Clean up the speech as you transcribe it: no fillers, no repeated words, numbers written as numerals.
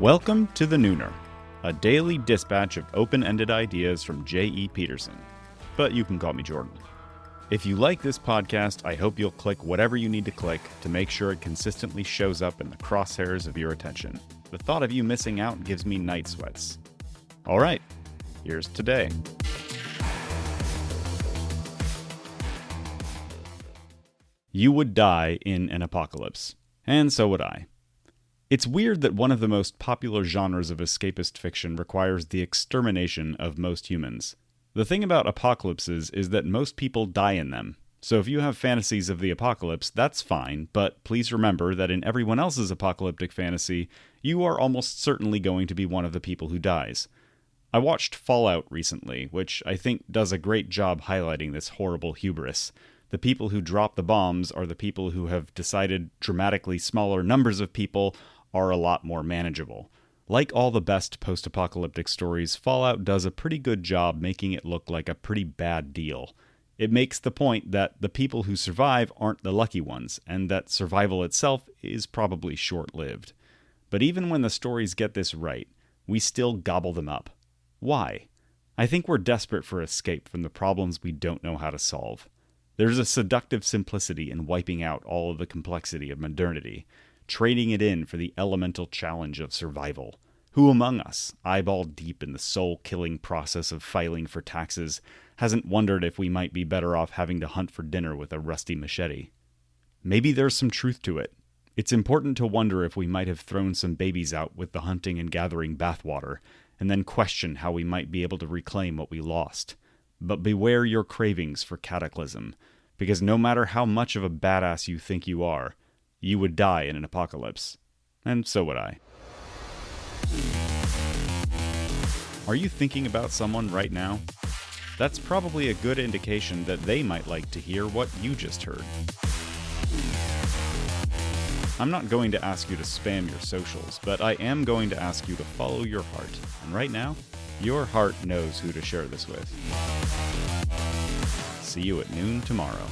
Welcome to The Nooner, a daily dispatch of open-ended ideas from J.E. Peterson. But you can call me Jordan. If you like this podcast, I hope you'll click whatever you need to click to make sure it consistently shows up in the crosshairs of your attention. The thought of you missing out gives me night sweats. Alright, here's today. You would die in an apocalypse. And so would I. It's weird that one of the most popular genres of escapist fiction requires the extermination of most humans. The thing about apocalypses is that most people die in them. So if you have fantasies of the apocalypse, that's fine, but please remember that in everyone else's apocalyptic fantasy, you are almost certainly going to be one of the people who dies. I watched Fallout recently, which I think does a great job highlighting this horrible hubris. The people who drop the bombs are the people who have decided dramatically smaller numbers of people are a lot more manageable. Like all the best post-apocalyptic stories, Fallout does a pretty good job making it look like a pretty bad deal. It makes the point that the people who survive aren't the lucky ones, and that survival itself is probably short-lived. But even when the stories get this right, we still gobble them up. Why? I think we're desperate for escape from the problems we don't know how to solve. There's a seductive simplicity in wiping out all of the complexity of modernity, trading it in for the elemental challenge of survival. Who among us, eyeball deep in the soul-killing process of filing for taxes, hasn't wondered if we might be better off having to hunt for dinner with a rusty machete? Maybe there's some truth to it. It's important to wonder if we might have thrown some babies out with the hunting and gathering bathwater, and then question how we might be able to reclaim what we lost. But beware your cravings for cataclysm, because no matter how much of a badass you think you are, you would die in an apocalypse. And so would I. Are you thinking about someone right now? That's probably a good indication that they might like to hear what you just heard. I'm not going to ask you to spam your socials, but I am going to ask you to follow your heart. And right now, your heart knows who to share this with. See you at noon tomorrow.